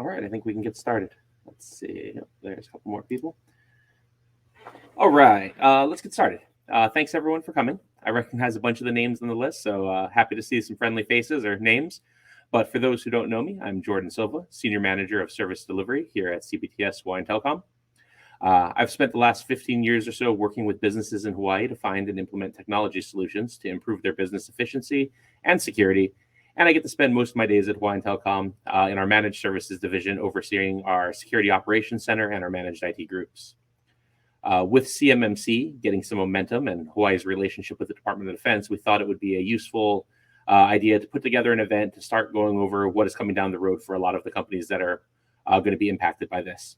All right, I think we can get started. Let's see. There's a couple more people. All right, let's get started. Thanks everyone for coming. I recognize a bunch of the names on the list, so happy to see some friendly faces or names. But for those who don't know me, I'm Jordan Silva, Senior Manager of Service Delivery here at CBTS Hawaiian Telecom. I've spent the last 15 years or so working with businesses in Hawaii to find and implement technology solutions to improve their business efficiency and security. And I get to spend most of my days at Hawaiian Telecom in our Managed Services division, overseeing our Security Operations Center and our Managed IT groups. With CMMC getting some momentum and Hawaii's relationship with the Department of Defense, we thought it would be a useful idea to put together an event to start going over what is coming down the road for a lot of the companies that are going to be impacted by this.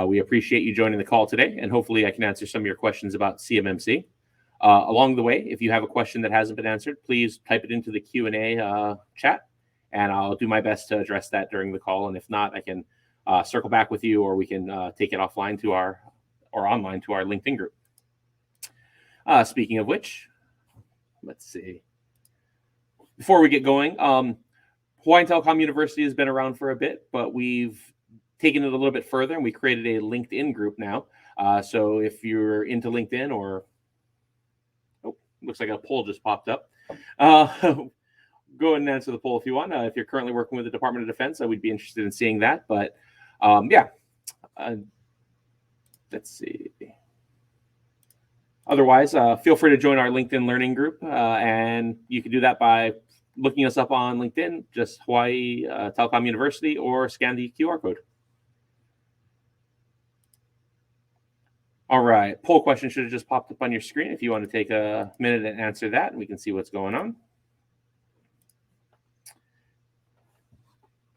We appreciate you joining the call today, and hopefully I can answer some of your questions about CMMC. Along the way, if you have a question that hasn't been answered, please type it into the Q&A chat, and I'll do my best to address that during the call. And if not, I can circle back with you, or we can take it offline to our online to our LinkedIn group. Speaking of which, let's see. Before we get going, Hawaiian Telecom University has been around for a bit, but we've taken it a little bit further, and we created a LinkedIn group now. So if you're into LinkedIn, or looks like a poll just popped up. Go ahead and answer the poll if you want. If you're currently working with the Department of Defense, I would be interested in seeing that. But let's see. Otherwise, feel free to join our LinkedIn Learning group, and you can do that by looking us up on LinkedIn, just Hawaii Telecom University, or scan the QR code. All right, poll question should have just popped up on your screen. If you want to take a minute and answer that, and we can see what's going on.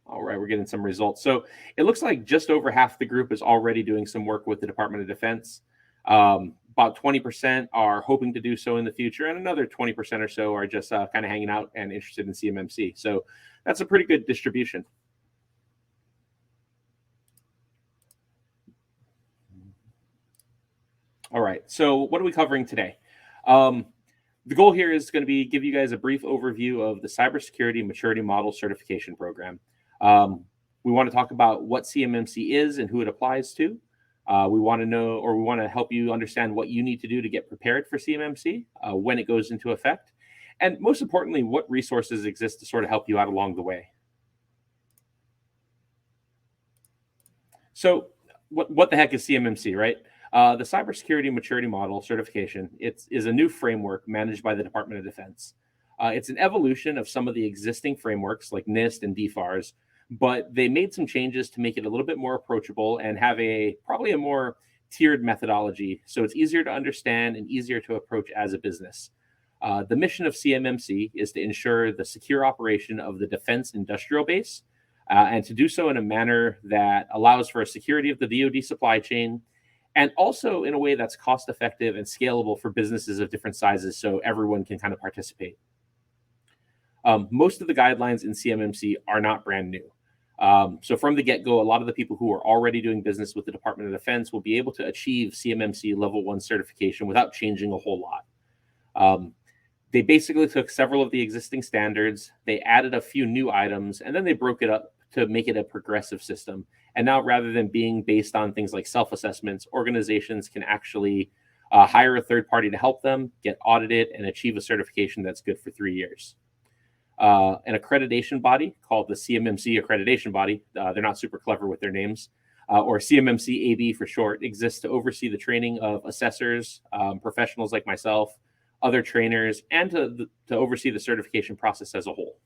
All right, we're getting some results. So it looks like just over half the group is already doing some work with the Department of Defense. About 20% are hoping to do so in the future, and another 20% or so are just kind of hanging out and interested in CMMC. So that's a pretty good distribution. All right, so what are we covering today? The goal here is going to be give you guys a brief overview of the Cybersecurity Maturity Model Certification Program. We want to talk about what CMMC is and who it applies to. We want to know, or we want to help you understand what you need to do to get prepared for CMMC, when it goes into effect, and most importantly, what resources exist to sort of help you out along the way. So what the heck is CMMC, right? The Cybersecurity Maturity Model Certification is a new framework managed by the Department of Defense. It's an evolution of some of the existing frameworks like NIST and DFARS, but they made some changes to make it a little bit more approachable and have probably a more tiered methodology, so it's easier to understand and easier to approach as a business. The mission of CMMC is to ensure the secure operation of the defense industrial base, and to do so in a manner that allows for a security of the DoD supply chain, and also in a way that's cost effective and scalable for businesses of different sizes, so everyone can kind of participate. Most of the guidelines in CMMC are not brand new. So from the get-go, a lot of the people who are already doing business with the Department of Defense will be able to achieve CMMC Level 1 certification without changing a whole lot. They basically took several of the existing standards, they added a few new items, and then they broke it up to make it a progressive system. And now, rather than being based on things like self-assessments, organizations can actually hire a third party to help them, get audited, and achieve a certification that's good for 3 years. An accreditation body called the CMMC Accreditation Body, they're not super clever with their names, or CMMC AB for short, exists to oversee the training of assessors, professionals like myself, other trainers, and to oversee the certification process as a whole.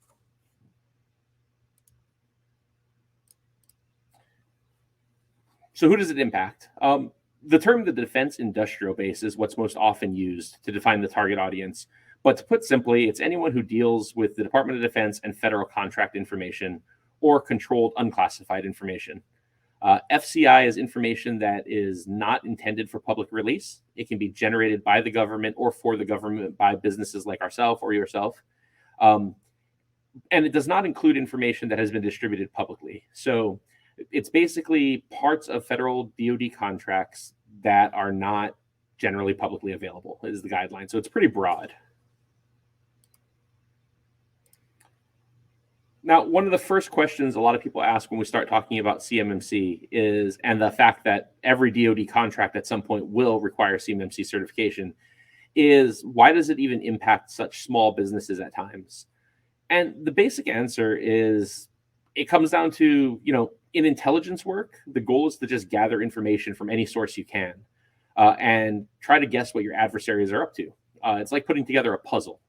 So who does it impact? The term the defense industrial base is what's most often used to define the target audience. But to put simply, it's anyone who deals with the Department of Defense and federal contract information or controlled unclassified information. FCI is information that is not intended for public release. It can be generated by the government or for the government by businesses like ourselves or yourself. And it does not include information that has been distributed publicly. So it's basically parts of federal DoD contracts that are not generally publicly available is the guideline. So it's pretty broad. Now, one of the first questions a lot of people ask when we start talking about CMMC is, and the fact that every DoD contract at some point will require CMMC certification, is why does it even impact such small businesses at times? And the basic answer is it comes down to, in intelligence work, the goal is to just gather information from any source you can and try to guess what your adversaries are up to. It's like putting together a puzzle.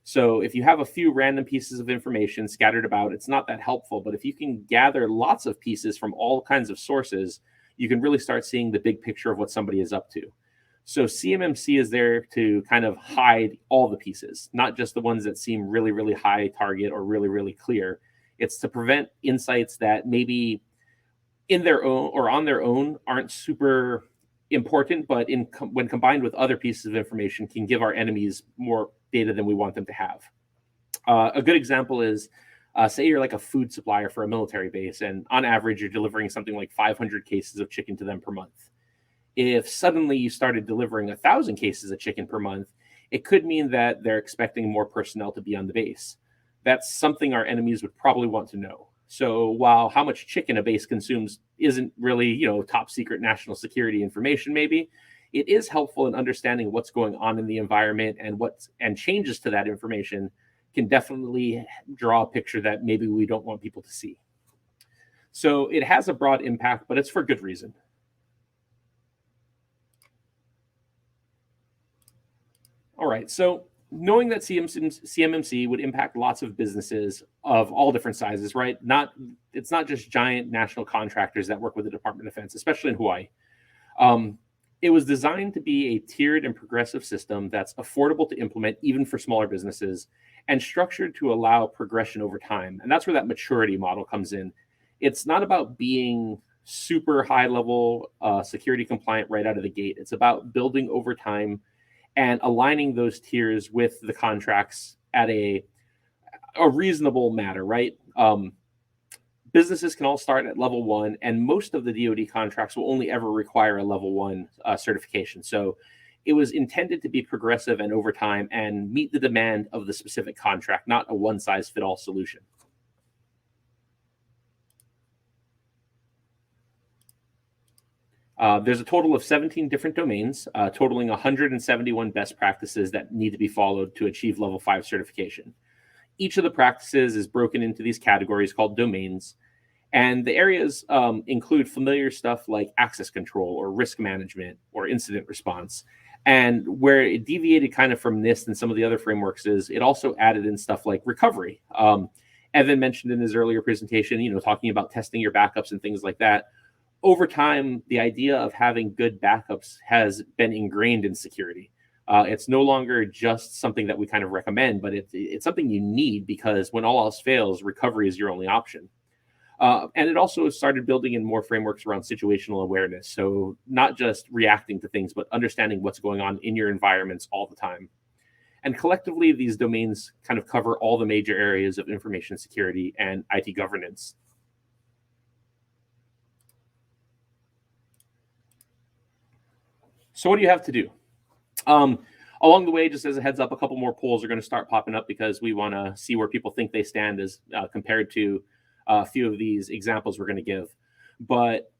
So if you have a few random pieces of information scattered about, it's not that helpful. But if you can gather lots of pieces from all kinds of sources, you can really start seeing the big picture of what somebody is up to. So CMMC is there to kind of hide all the pieces, not just the ones that seem really, really high target or really, really clear. It's to prevent insights that maybe in their own or on their own aren't super important, but when combined with other pieces of information can give our enemies more data than we want them to have. A good example is, say you're like a food supplier for a military base, and on average, you're delivering something like 500 cases of chicken to them per month. If suddenly you started delivering 1,000 cases of chicken per month, it could mean that they're expecting more personnel to be on the base. That's something our enemies would probably want to know. So while how much chicken a base consumes isn't really, top secret national security information, maybe it is helpful in understanding what's going on in the environment, and changes to that information can definitely draw a picture that maybe we don't want people to see. So it has a broad impact, but it's for good reason. All right, so knowing that CMMC would impact lots of businesses of all different sizes, right? It's not just giant national contractors that work with the Department of Defense, especially in Hawaii. It was designed to be a tiered and progressive system that's affordable to implement even for smaller businesses, and structured to allow progression over time. And that's where that maturity model comes in. It's not about being super high level security compliant right out of the gate. It's about building over time and aligning those tiers with the contracts at a reasonable manner, right? Businesses can all start at level 1, and most of the DoD contracts will only ever require a level 1 certification. So it was intended to be progressive and over time and meet the demand of the specific contract, not a one-size-fit-all solution. There's a total of 17 different domains, totaling 171 best practices that need to be followed to achieve level 5 certification. Each of the practices is broken into these categories called domains. And the areas include familiar stuff like access control or risk management or incident response. And where it deviated kind of from NIST and some of the other frameworks is it also added in stuff like recovery. Evan mentioned in his earlier presentation, talking about testing your backups and things like that. Over time, the idea of having good backups has been ingrained in security. It's no longer just something that we kind of recommend, but it's something you need, because when all else fails, recovery is your only option. And it also started building in more frameworks around situational awareness. So not just reacting to things, but understanding what's going on in your environments all the time. And collectively, these domains kind of cover all the major areas of information security and IT governance. So what do you have to do? Along the way, just as a heads up, a couple more polls are going to start popping up, because we want to see where people think they stand as compared to a few of these examples we're going to give. But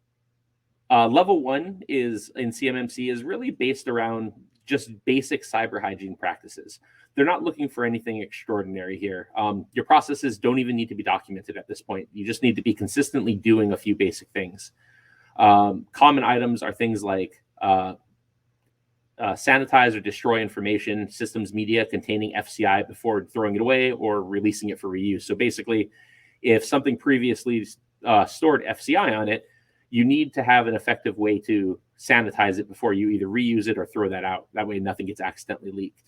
level 1 is in CMMC is really based around just basic cyber hygiene practices. They're not looking for anything extraordinary here. Your processes don't even need to be documented at this point. You just need to be consistently doing a few basic things. Common items are things like sanitize or destroy information systems media containing FCI before throwing it away or releasing it for reuse. So basically, if something previously stored FCI on it, you need to have an effective way to sanitize it before you either reuse it or throw that out. That way nothing gets accidentally leaked.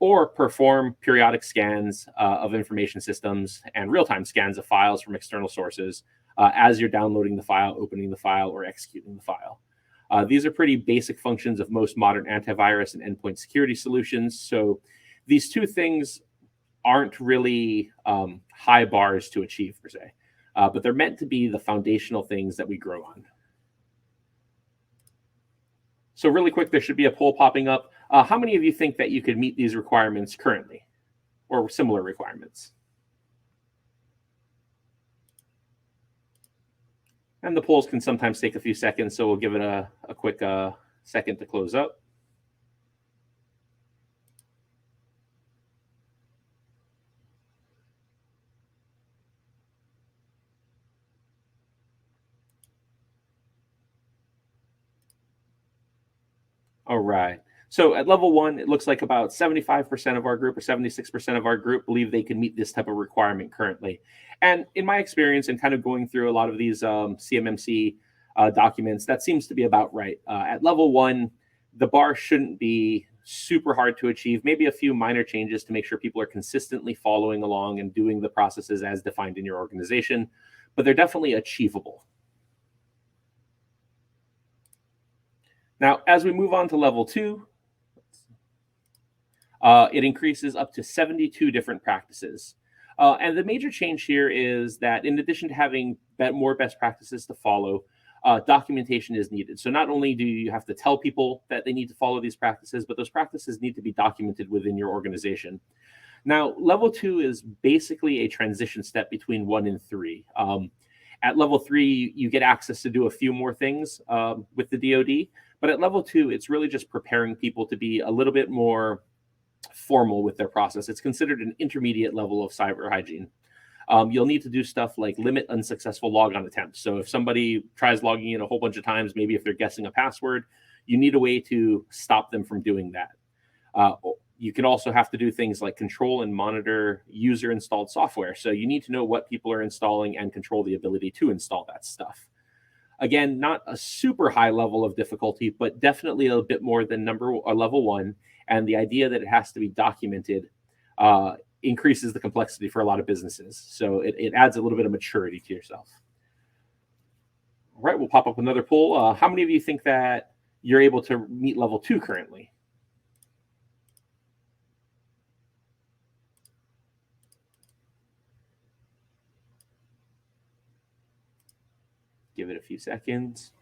Or perform periodic scans of information systems and real-time scans of files from external sources as you're downloading the file, opening the file, or executing the file. These are pretty basic functions of most modern antivirus and endpoint security solutions. So these two things aren't really high bars to achieve, per se, but they're meant to be the foundational things that we grow on. So really quick, there should be a poll popping up. How many of you think that you could meet these requirements currently, or similar requirements? And the polls can sometimes take a few seconds, so we'll give it a quick second to close up. All right. So at level one, it looks like about 75% of our group or 76% of our group believe they can meet this type of requirement currently. And in my experience and kind of going through a lot of these CMMC documents, that seems to be about right. At level one, the bar shouldn't be super hard to achieve, maybe a few minor changes to make sure people are consistently following along and doing the processes as defined in your organization, but they're definitely achievable. Now, as we move on to level two, it increases up to 72 different practices. And the major change here is that in addition to having more best practices to follow, documentation is needed. So not only do you have to tell people that they need to follow these practices, but those practices need to be documented within your organization. Now, level two is basically a transition step between 1 and 3. At level 3, you get access to do a few more things with the DoD, but at level 2, it's really just preparing people to be a little bit more formal with their process. It's considered an intermediate level of cyber hygiene. You'll need to do stuff like limit unsuccessful logon attempts. So if somebody tries logging in a whole bunch of times, maybe if they're guessing a password, you need a way to stop them from doing that. You can also have to do things like control and monitor user installed software. So you need to know what people are installing and control the ability to install that stuff. Again, not a super high level of difficulty, but definitely a bit more than level 1. And the idea that it has to be documented increases the complexity for a lot of businesses. So it adds a little bit of maturity to yourself. All right, we'll pop up another poll. How many of you think that you're able to meet level 2 currently? Give it a few seconds.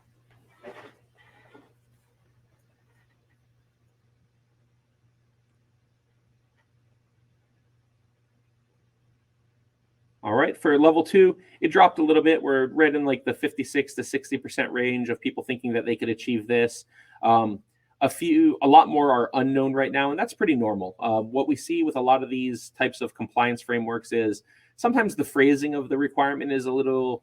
All right, for level 2, it dropped a little bit. We're right in like the 56 to 60% range of people thinking that they could achieve this. A lot more are unknown right now, and that's pretty normal. What we see with a lot of these types of compliance frameworks is sometimes the phrasing of the requirement is a little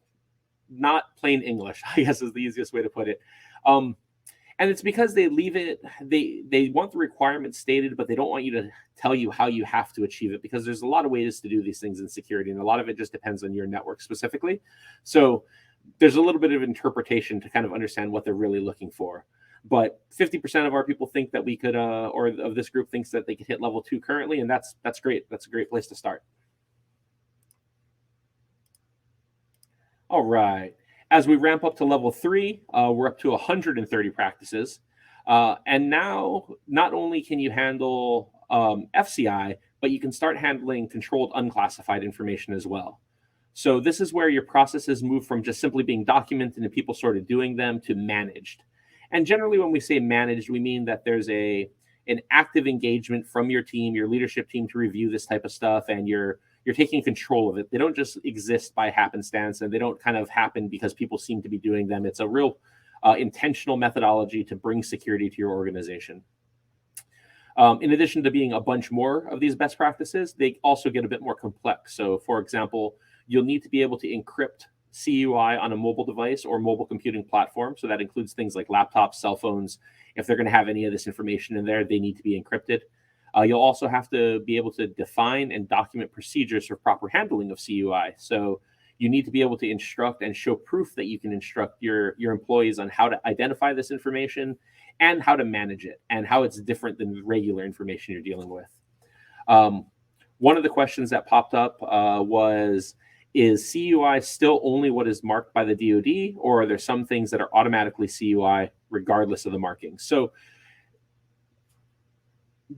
not plain English, I guess is the easiest way to put it. And it's because they leave it, they want the requirement stated, but they don't want you to tell you how you have to achieve it, because there's a lot of ways to do these things in security, and a lot of it just depends on your network specifically. So there's a little bit of interpretation to kind of understand what they're really looking for. But 50% of our people think that we could, or of this group thinks that they could hit level 2 currently, and that's great. That's a great place to start. All right. As we ramp up to level 3, we're up to 130 practices. And now, not only can you handle FCI, but you can start handling controlled unclassified information as well. So this is where your processes move from just simply being documented and people sort of doing them to managed. And generally, when we say managed, we mean that there's an active engagement from your team, your leadership team, to review this type of stuff, and you're taking control of it. They don't just exist by happenstance, and they don't kind of happen because people seem to be doing them. It's a real intentional methodology to bring security to your organization. In addition to being a bunch more of these best practices, they also get a bit more complex. So, for example, you'll need to be able to encrypt CUI on a mobile device or mobile computing platform. So that includes things like laptops, cell phones. If they're going to have any of this information in there, they need to be encrypted. You'll also have to be able to define and document procedures for proper handling of CUI. So you need to be able to instruct and show proof that you can instruct your employees on how to identify this information and how to manage it, and how it's different than regular information you're dealing with. One of the questions that popped up was, is CUI still only what is marked by the DoD, or are there some things that are automatically CUI regardless of the marking? So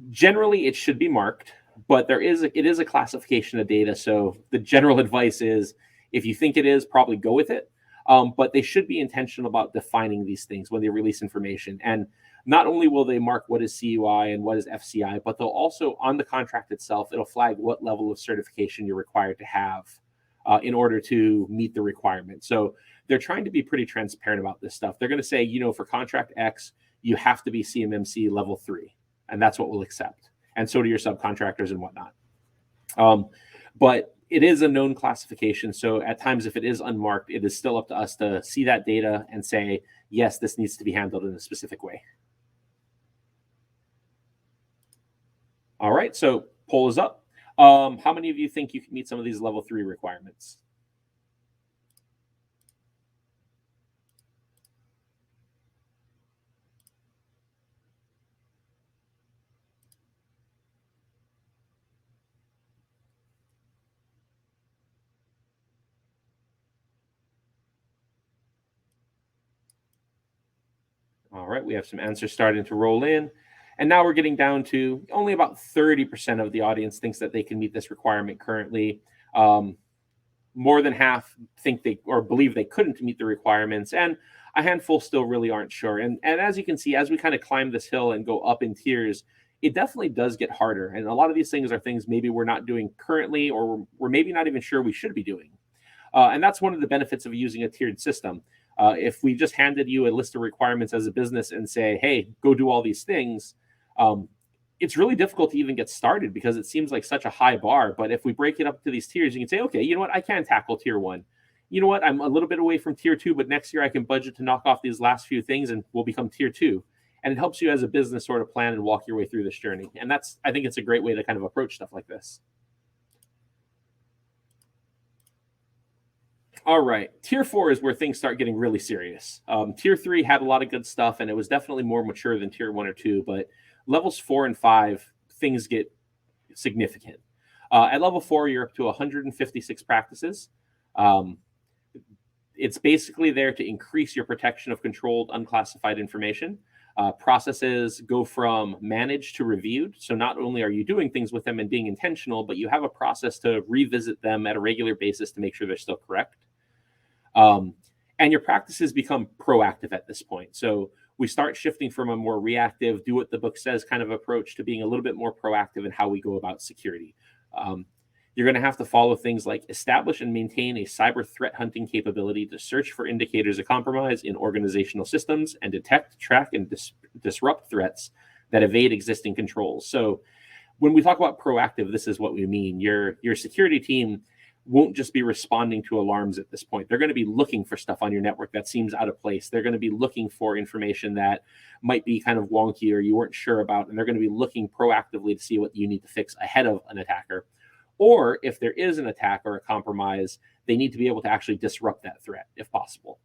generally, it should be marked, but it is a classification of data. So the general advice is, if you think it is, probably go with it. But they should be intentional about defining these things when they release information. And not only will they mark what is CUI and what is FCI, but they'll also, on the contract itself, it'll flag what level of certification you're required to have in order to meet the requirement. So they're trying to be pretty transparent about this stuff. They're going to say, for contract X, you have to be CMMC level 3, and that's what we'll accept. And so do your subcontractors and whatnot. But it is a known classification. So at times, if it is unmarked, it is still up to us to see that data and say, yes, this needs to be handled in a specific way. All right, so poll is up. How many of you think you can meet some of these level 3 requirements? All right, we have some answers starting to roll in. And now we're getting down to only about 30% of the audience thinks that they can meet this requirement currently. More than half think they or believe they couldn't meet the requirements, and a handful still really aren't sure. And as you can see, as we kind of climb this hill and go up in tiers, it definitely does get harder. And a lot of these things are things maybe we're not doing currently, or we're maybe not even sure we should be doing. And that's one of the benefits of using a tiered system. If we just handed you a list of requirements as a business and say, hey, go do all these things, it's really difficult to even get started because it seems like such a high bar. But if we break it up to these tiers, you can say, okay, you know what? I can tackle tier 1. You know what? I'm a little bit away from tier 2, but next year I can budget to knock off these last few things and we'll become tier 2. And it helps you as a business sort of plan and walk your way through this journey. And I think it's a great way to kind of approach stuff like this. All right, tier 4 is where things start getting really serious. Tier 3 had a lot of good stuff, and it was definitely more mature than tier 1 or 2. But levels 4 and 5, things get significant. At level 4, you're up to 156 practices. It's basically there to increase your protection of controlled, unclassified information. Processes go from managed to reviewed. So not only are you doing things with them and being intentional, but you have a process to revisit them at a regular basis to make sure they're still correct. And your practices become proactive at this point. So we start shifting from a more reactive, do what the book says kind of approach to being a little bit more proactive in how we go about security. You're going to have to follow things like establish and maintain a cyber threat hunting capability to search for indicators of compromise in organizational systems and detect, track, and disrupt threats that evade existing controls. So when we talk about proactive, this is what we mean. Your security team won't just be responding to alarms at this point. They're going to be looking for stuff on your network that seems out of place. They're going to be looking for information that might be kind of wonky or you weren't sure about, and they're going to be looking proactively to see what you need to fix ahead of an attacker. Or if there is an attack or a compromise, they need to be able to actually disrupt that threat if possible.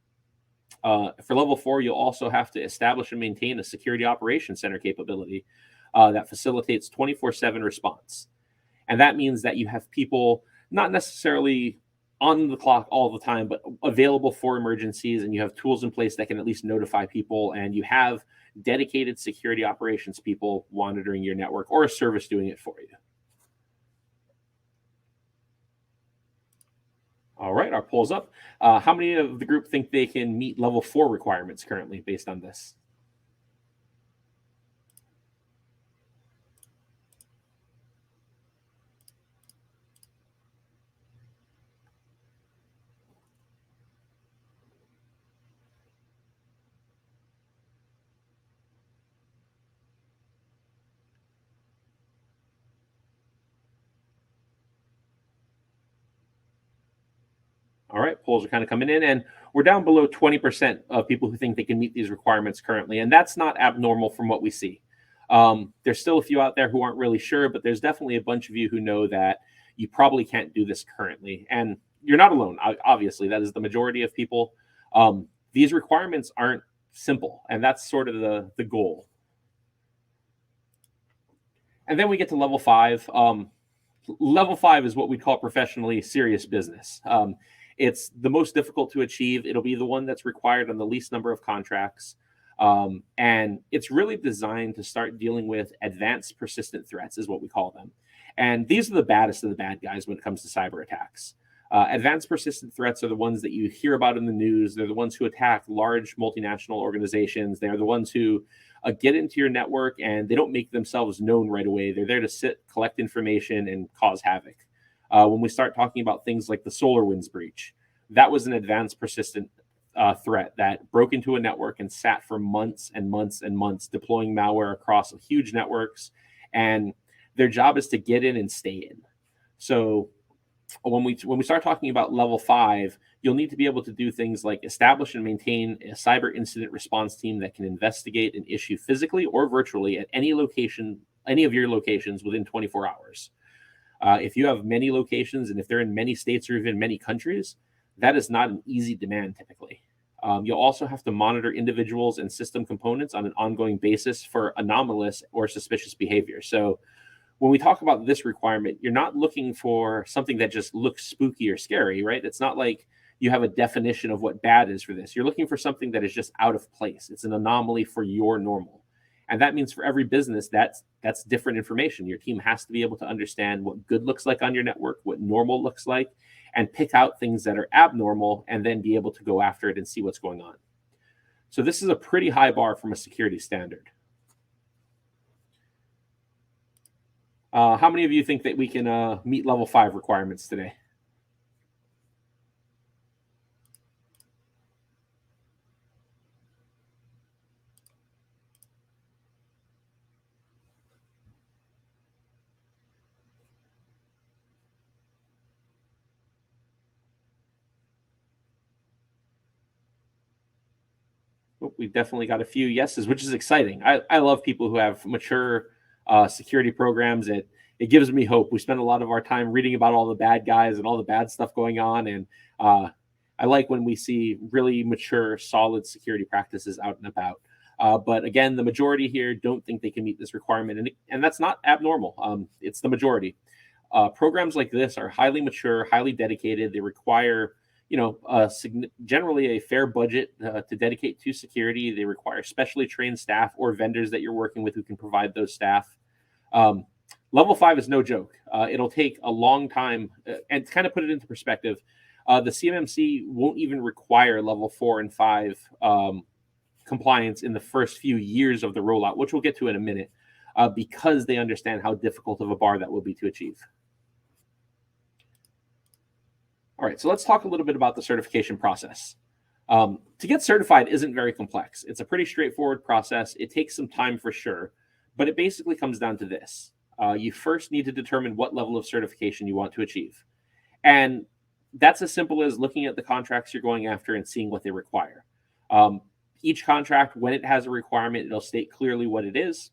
For level 4, you'll also have to establish and maintain a security operations center capability that facilitates 24/7 response. And that means that you have people not necessarily on the clock all the time, but available for emergencies, and you have tools in place that can at least notify people, and you have dedicated security operations people monitoring your network or a service doing it for you. All right, our poll's up. How many of the group think they can meet level 4 requirements currently based on this? All right, polls are kind of coming in, and we're down below 20% of people who think they can meet these requirements currently, and that's not abnormal from what we see. There's still a few out there who aren't really sure, but there's definitely a bunch of you who know that you probably can't do this currently, and you're not alone. Obviously, that is the majority of people. These requirements aren't simple, and that's sort of the goal. And then we get to level 5. Level 5 is what we call professionally serious business. It's the most difficult to achieve. It'll be the one that's required on the least number of contracts. And it's really designed to start dealing with advanced persistent threats, is what we call them. And these are the baddest of the bad guys when it comes to cyber attacks. Advanced persistent threats are the ones that you hear about in the news. They're the ones who attack large multinational organizations. They're the ones who get into your network and they don't make themselves known right away. They're there to sit, collect information, and cause havoc. When we start talking about things like the SolarWinds breach, that was an advanced persistent threat that broke into a network and sat for months and months and months deploying malware across huge networks. And their job is to get in and stay in. So when we start talking about level 5, you'll need to be able to do things like establish and maintain a cyber incident response team that can investigate an issue physically or virtually at any location, any of your locations within 24 hours. If you have many locations and if they're in many states or even many countries, that is not an easy demand typically. You'll also have to monitor individuals and system components on an ongoing basis for anomalous or suspicious behavior. So when we talk about this requirement, you're not looking for something that just looks spooky or scary, right? It's not like you have a definition of what bad is for this. You're looking for something that is just out of place. It's an anomaly for your normal. And that means for every business, that's different information. Your team has to be able to understand what good looks like on your network, what normal looks like, and pick out things that are abnormal and then be able to go after it and see what's going on. So this is a pretty high bar from a security standard. How many of you think that we can meet level 5 requirements today? We've definitely got a few yeses, which is exciting. I love people who have mature security programs. It gives me hope. We spend a lot of our time reading about all the bad guys and all the bad stuff going on, and I like when we see really mature, solid security practices out and about. But again, the majority here don't think they can meet this requirement, and that's not abnormal. It's the majority. Programs like this are highly mature, highly dedicated. They require generally a fair budget to dedicate to security. They require specially trained staff or vendors that you're working with who can provide those staff. Level 5 is no joke. It'll take a long time, and to kind of put it into perspective, the CMMC won't even require level 4 and 5 compliance in the first few years of the rollout, which we'll get to in a minute, because they understand how difficult of a bar that will be to achieve. All right, so let's talk a little bit about the certification process. To get certified isn't very complex. It's a pretty straightforward process. It takes some time for sure, but it basically comes down to this. You first need to determine what level of certification you want to achieve. And that's as simple as looking at the contracts you're going after and seeing what they require. Each contract, when it has a requirement, it'll state clearly what it is.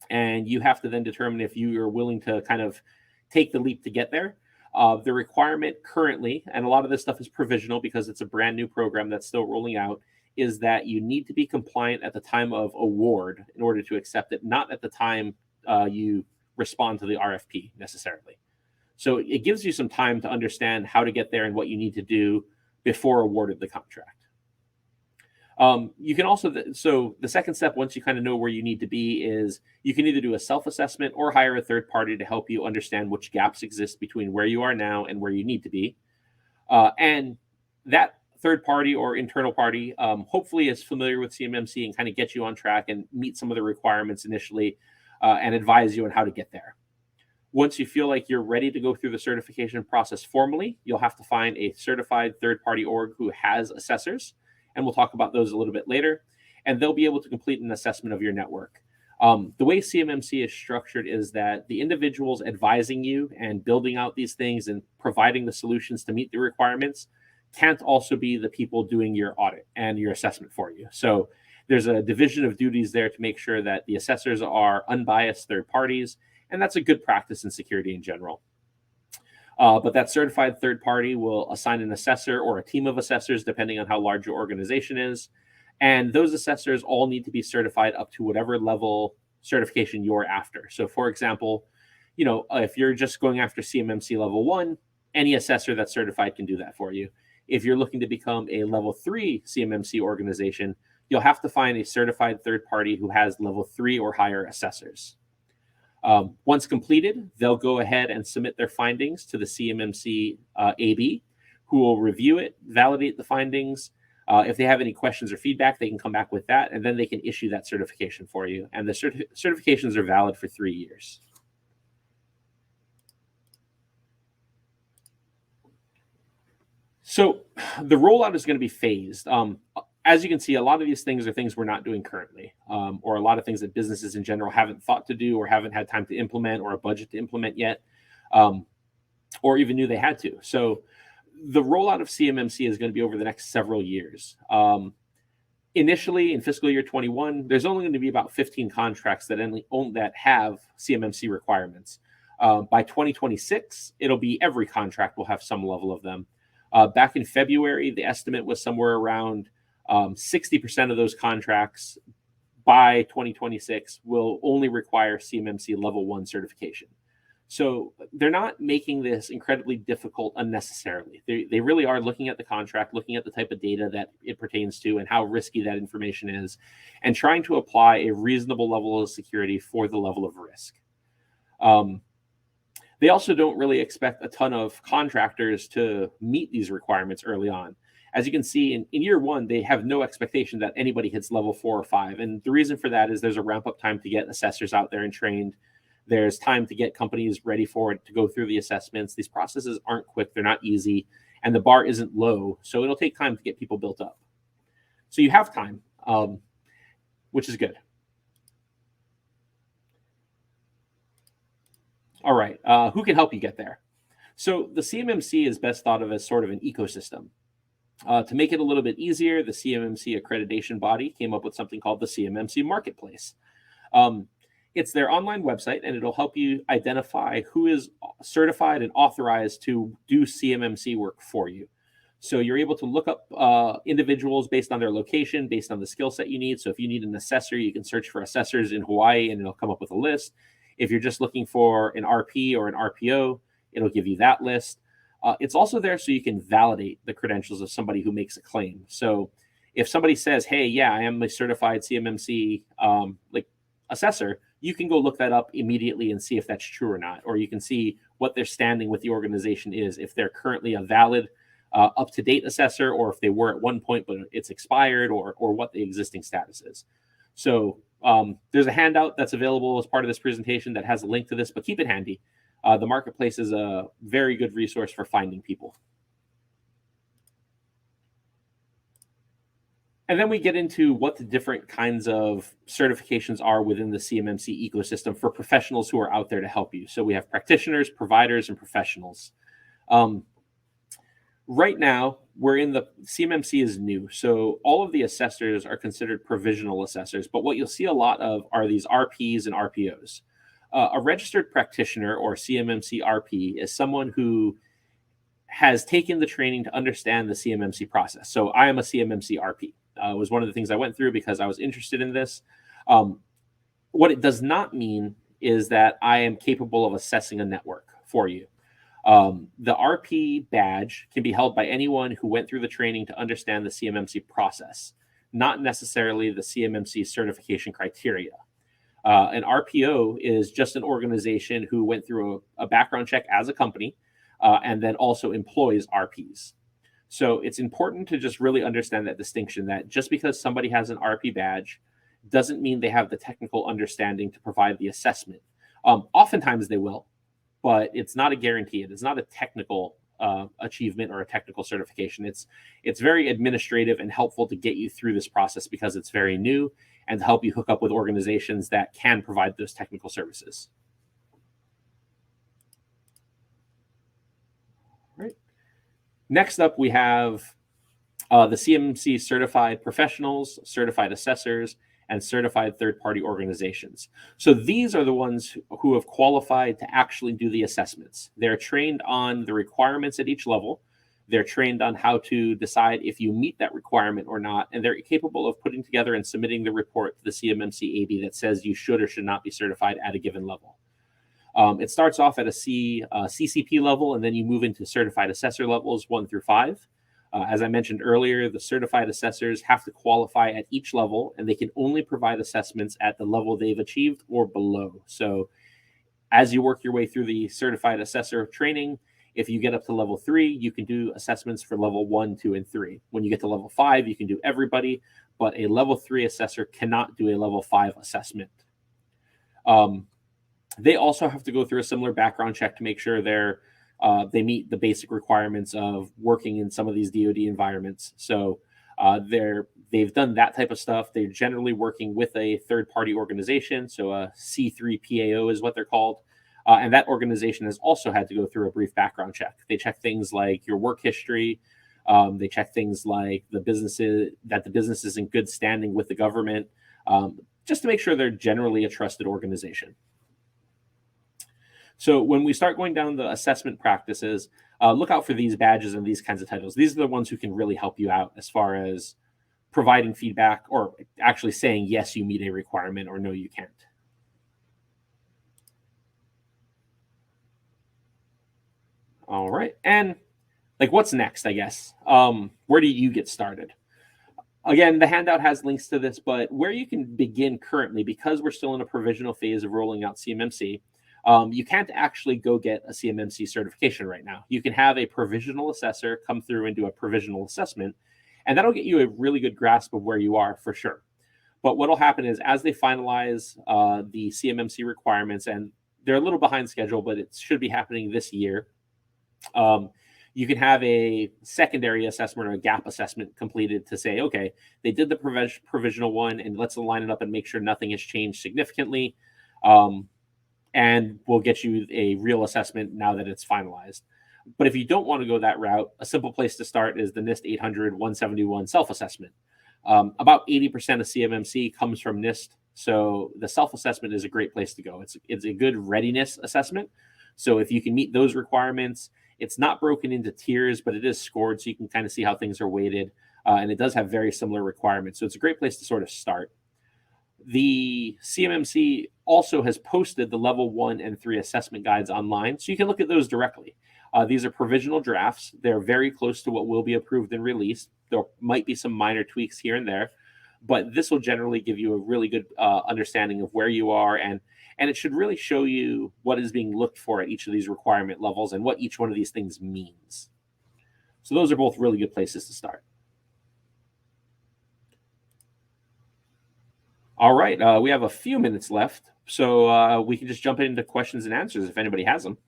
And you have to then determine if you are willing to kind of take the leap to get there. The requirement currently, and a lot of this stuff is provisional because it's a brand new program that's still rolling out, is that you need to be compliant at the time of award in order to accept it, not at the time you respond to the RFP necessarily. So it gives you some time to understand how to get there and what you need to do before awarded the contract. You can also, so the second step, once you kind of know where you need to be, is you can either do a self-assessment or hire a third party to help you understand which gaps exist between where you are now and where you need to be. And that third party or internal party hopefully is familiar with CMMC and kind of get you on track and meet some of the requirements initially and advise you on how to get there. Once you feel like you're ready to go through the certification process formally, you'll have to find a certified third-party org who has assessors, and we'll talk about those a little bit later, and they'll be able to complete an assessment of your network. The way CMMC is structured is that the individuals advising you and building out these things and providing the solutions to meet the requirements can't also be the people doing your audit and your assessment for you. So there's a division of duties there to make sure that the assessors are unbiased third parties, and that's a good practice in security in general. But that certified third party will assign an assessor or a team of assessors, depending on how large your organization is. And those assessors all need to be certified up to whatever level certification you're after. So for example, if you're just going after CMMC level 1, any assessor that's certified can do that for you. If you're looking to become a level 3 CMMC organization, you'll have to find a certified third party who has level 3 or higher assessors. Once completed, they'll go ahead and submit their findings to the CMMC AB, who will review it, validate the findings. If they have any questions or feedback, they can come back with that, and then they can issue that certification for you. And the certifications are valid for 3 years. So the rollout is going to be phased. As you can see, a lot of these things are things we're not doing currently, or a lot of things that businesses in general haven't thought to do or haven't had time to implement or a budget to implement yet, um, or even knew they had to. So the rollout of CMMC is going to be over the next several years. Initially, in fiscal year 21, there's only going to be about 15 contracts that that have CMMC requirements. By 2026, it'll be every contract will have some level of them. Back in February, the estimate was somewhere around 60% of those contracts by 2026 will only require CMMC Level 1 certification. So they're not making this incredibly difficult unnecessarily. They really are looking at the contract, looking at the type of data that it pertains to and how risky that information is, and trying to apply a reasonable level of security for the level of risk. They also don't really expect a ton of contractors to meet these requirements early on. As you can see, in year one, they have no expectation that anybody hits level 4 or 5. And the reason for that is there's a ramp up time to get assessors out there and trained. There's time to get companies ready for it, to go through the assessments. These processes aren't quick, they're not easy, and the bar isn't low. So it'll take time to get people built up. So you have time, which is good. All right, who can help you get there? So the CMMC is best thought of as sort of an ecosystem. To make it a little bit easier, the CMMC accreditation body came up with something called the CMMC Marketplace. It's their online website, and it'll help you identify who is certified and authorized to do CMMC work for you. So you're able to look up individuals based on their location, based on the skill set you need. So if you need an assessor, you can search for assessors in Hawaii, and it'll come up with a list. If you're just looking for an RP or an RPO, it'll give you that list. It's also there so you can validate the credentials of somebody who makes a claim. So if somebody says, hey, yeah, I am a certified CMMC assessor, you can go look that up immediately and see if that's true or not. Or you can see what their standing with the organization is, if they're currently a valid, up-to-date assessor, or if they were at one point but it's expired, or what the existing status is. So there's a handout that's available as part of this presentation that has a link to this, but keep it handy. The marketplace is a very good resource for finding people. And then we get into what the different kinds of certifications are within the CMMC ecosystem for professionals who are out there to help you. So we have practitioners, providers, and professionals. Right now, we're in the CMMC is new. So all of the assessors are considered provisional assessors, but what you'll see a lot of are these RPs and RPOs. A registered practitioner, or CMMC RP, is someone who has taken the training to understand the CMMC process. So I am a CMMC RP. It was one of the things I went through because I was interested in this. What it does not mean is that I am capable of assessing a network for you. The RP badge can be held by anyone who went through the training to understand the CMMC process, not necessarily the CMMC certification criteria. An RPO is just an organization who went through a background check as a company, and then also employs RPs. So it's important to just really understand that distinction, that just because somebody has an RP badge doesn't mean they have the technical understanding to provide the assessment. Oftentimes they will, but it's not a guarantee. It is not a technical achievement or a technical certification. It's very administrative and helpful to get you through this process because it's very new, and to help you hook up with organizations that can provide those technical services. Right. Next up, we have the CMMC certified professionals, certified assessors, and certified third-party organizations. So these are the ones who have qualified to actually do the assessments. They're trained on the requirements at each level. They're trained on how to decide if you meet that requirement or not, and they're capable of putting together and submitting the report to the CMMC AB that says you should or should not be certified at a given level. It starts off at a CCP level, and then you move into certified assessor levels 1 through 5. As I mentioned earlier, the certified assessors have to qualify at each level, and they can only provide assessments at the level they've achieved or below. So as you work your way through the certified assessor training, if you get up to level 3, you can do assessments for level 1, 2, and 3. When you get to level 5, you can do everybody, but a level 3 assessor cannot do a level 5 assessment. They also have to go through a similar background check to make sure they're they meet the basic requirements of working in some of these DoD environments. So they've done that type of stuff. They're generally working with a third-party organization, so a C3PAO is what they're called. And that organization has also had to go through a brief background check. They check things like your work history. They check things like the business is in good standing with the government, just to make sure they're generally a trusted organization. So when we start going down the assessment practices, look out for these badges and these kinds of titles. These are the ones who can really help you out as far as providing feedback or actually saying, yes, you meet a requirement, or no, you can't. All right. And like, what's next, I guess? Where do you get started? Again, the handout has links to this, but where you can begin currently, because we're still in a provisional phase of rolling out CMMC, you can't actually go get a CMMC certification right now. You can have a provisional assessor come through and do a provisional assessment, and that'll get you a really good grasp of where you are for sure. But what'll happen is, as they finalize the CMMC requirements, and they're a little behind schedule, but it should be happening this year, you can have a secondary assessment or a gap assessment completed to say, okay, they did the provisional one, and let's line it up and make sure nothing has changed significantly. And we'll get you a real assessment now that it's finalized. But if you don't want to go that route, a simple place to start is the NIST 800-171 self-assessment. About 80% of CMMC comes from NIST, so the self-assessment is a great place to go. It's a good readiness assessment. So if you can meet those requirements, it's not broken into tiers, but it is scored, so you can kind of see how things are weighted, and it does have very similar requirements. So it's a great place to sort of start. The CMMC also has posted the level 1 and 3 assessment guides online, so you can look at those directly. These are provisional drafts. They're very close to what will be approved and released. There might be some minor tweaks here and there, but this will generally give you a really good understanding of where you are, and it should really show you what is being looked for at each of these requirement levels and what each one of these things means. So those are both really good places to start. All right, we have a few minutes left, so we can just jump into questions and answers if anybody has them.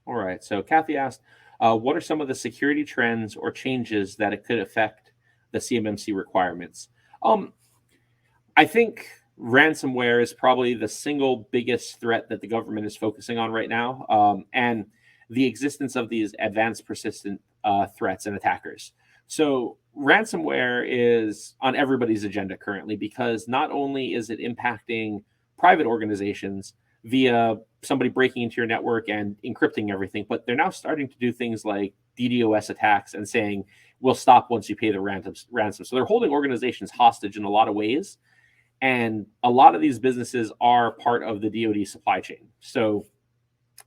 All right. So Kathy asked, what are some of the security trends or changes that it could affect the CMMC requirements? I think ransomware is probably the single biggest threat that the government is focusing on right now, and the existence of these advanced persistent threats and attackers. So ransomware is on everybody's agenda currently, because not only is it impacting private organizations via somebody breaking into your network and encrypting everything, but they're now starting to do things like DDoS attacks and saying, we'll stop once you pay the ransom. So they're holding organizations hostage in a lot of ways. And a lot of these businesses are part of the DoD supply chain. So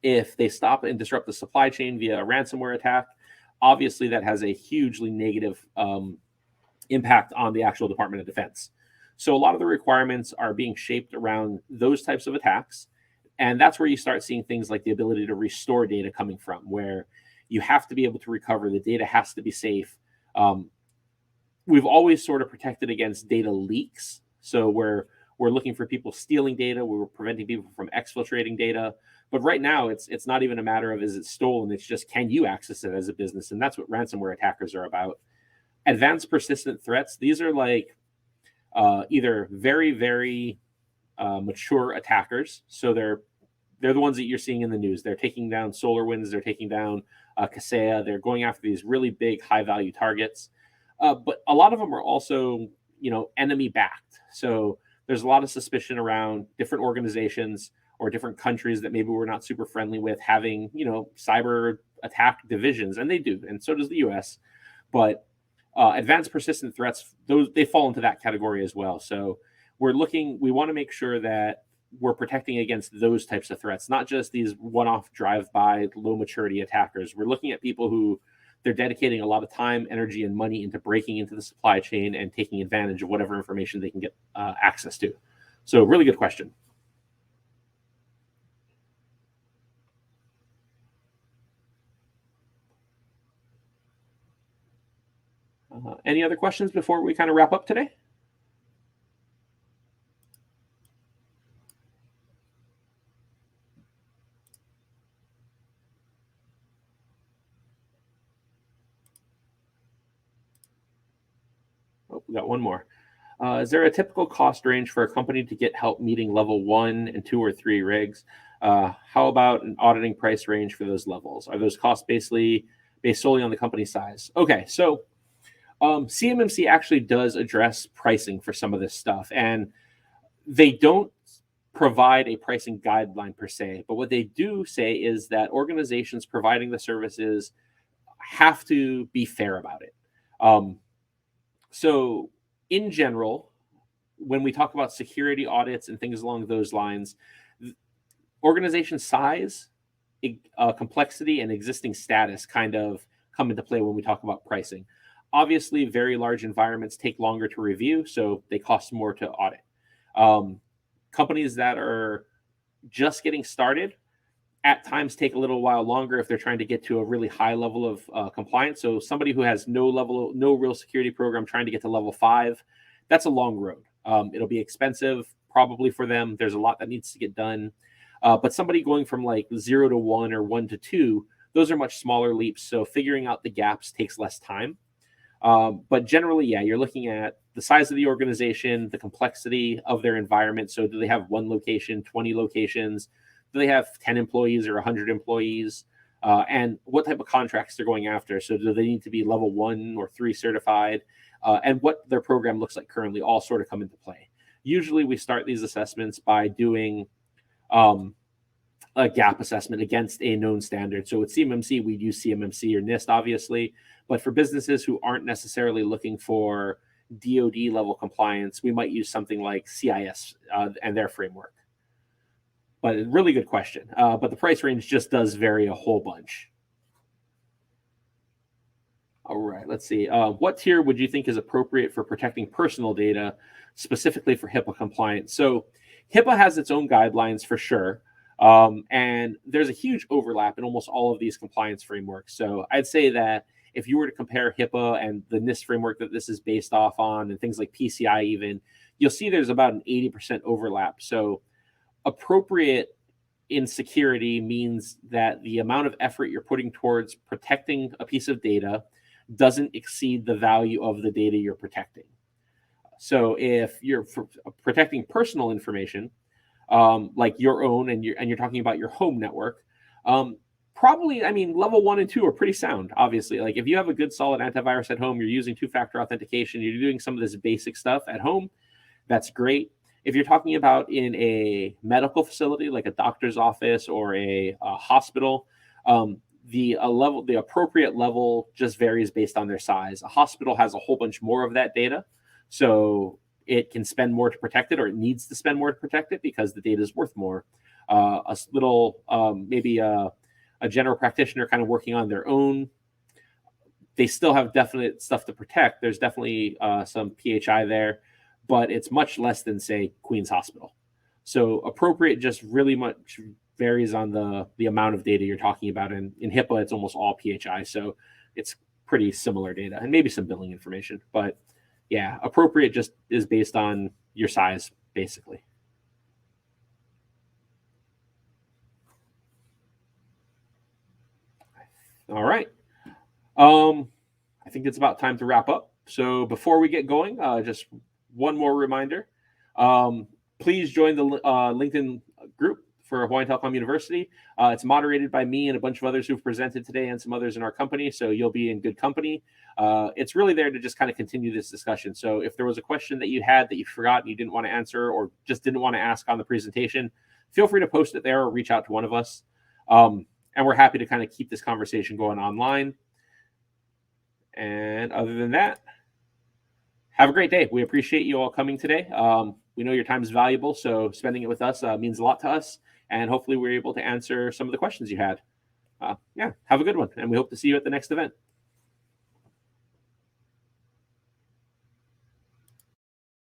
if they stop and disrupt the supply chain via a ransomware attack, obviously that has a hugely negative impact on the actual Department of Defense. So a lot of the requirements are being shaped around those types of attacks. And that's where you start seeing things like the ability to restore data coming from, where you have to be able to recover. The data has to be safe. We've always sort of protected against data leaks. So we're looking for people stealing data. We're preventing people from exfiltrating data. But right now, it's not even a matter of is it stolen. It's just, can you access it as a business? And that's what ransomware attackers are about. Advanced persistent threats. These are like either very, very mature attackers. So they're the ones that you're seeing in the news. They're taking down SolarWinds. They're taking down Kaseya. They're going after these really big, high-value targets. But a lot of them are also, enemy-backed. So there's a lot of suspicion around different organizations or different countries that maybe we're not super friendly with having, cyber attack divisions, and they do, and so does the U.S. But Advanced persistent threats, those they fall into that category as well. So we want to make sure that we're protecting against those types of threats, not just these one-off drive-by low maturity attackers. We're looking at people who they're dedicating a lot of time, energy, and money into breaking into the supply chain and taking advantage of whatever information they can get access to. So really good question. Any other questions before we kind of wrap up today? Oh, we got one more. Is there a typical cost range for a company to get help meeting level 1 and 2 or 3 rigs? How about an auditing price range for those levels? Are those costs basically based solely on the company size? Okay, so CMMC actually does address pricing for some of this stuff, and they don't provide a pricing guideline per se, but what they do say is that organizations providing the services have to be fair about it. So in general, when we talk about security audits and things along those lines, organization size, complexity, and existing status kind of come into play when we talk about pricing. Obviously, very large environments take longer to review, so they cost more to audit. Companies that are just getting started at times take a little while longer if they're trying to get to a really high level of compliance. So somebody who has no real security program trying to get to level 5, that's a long road. It'll be expensive probably for them. There's a lot that needs to get done. But somebody going from like 0 to 1 or 1 to 2, those are much smaller leaps. So figuring out the gaps takes less time. But generally, yeah, you're looking at the size of the organization, the complexity of their environment. So do they have 1 location, 20 locations? Do they have 10 employees or 100 employees? And what type of contracts they're going after? So do they need to be level 1 or 3 certified? And what their program looks like currently all sort of come into play. Usually we start these assessments by doing a gap assessment against a known standard. So with CMMC, we'd use CMMC or NIST, obviously. But for businesses who aren't necessarily looking for DoD level compliance, we might use something like CIS and their framework. But a really good question. But the price range just does vary a whole bunch. All right, let's see. What tier would you think is appropriate for protecting personal data, specifically for HIPAA compliance? So HIPAA has its own guidelines for sure. And there's a huge overlap in almost all of these compliance frameworks. So I'd say that if you were to compare HIPAA and the NIST framework that this is based off on and things like PCI even, you'll see there's about an 80% overlap. So appropriate in security means that the amount of effort you're putting towards protecting a piece of data doesn't exceed the value of the data you're protecting. So if you're protecting personal information, like your own, and you're talking about your home network, probably, I mean, level 1 and 2 are pretty sound, obviously. Like if you have a good solid antivirus at home, you're using 2-factor authentication, you're doing some of this basic stuff at home, that's great. If you're talking about in a medical facility, like a doctor's office or a hospital, the appropriate level just varies based on their size. A hospital has a whole bunch more of that data, so it can spend more to protect it, or it needs to spend more to protect it because the data is worth more. A little, maybe a general practitioner kind of working on their own, they still have definite stuff to protect. There's definitely some PHI there, but it's much less than, say, Queen's Hospital. So appropriate just really much varies on the amount of data you're talking about. And in HIPAA, it's almost all PHI. So it's pretty similar data and maybe some billing information. But yeah, appropriate just is based on your size, basically. All right. I think it's about time to wrap up. So before we get going, just one more reminder. Please join the LinkedIn group for Hawaiian Telecom University. It's moderated by me and a bunch of others who've presented today and some others in our company, so you'll be in good company. It's really there to just kind of continue this discussion. So if there was a question that you had that you forgot and you didn't want to answer or just didn't want to ask on the presentation, feel free to post it there or reach out to one of us. And we're happy to kind of keep this conversation going online. And other than that, Have a great day. We appreciate you all coming today. We know your time is valuable, so spending it with us means a lot to us. And hopefully we're able to answer some of the questions you had. Yeah, have a good one. And we hope to see you at the next event.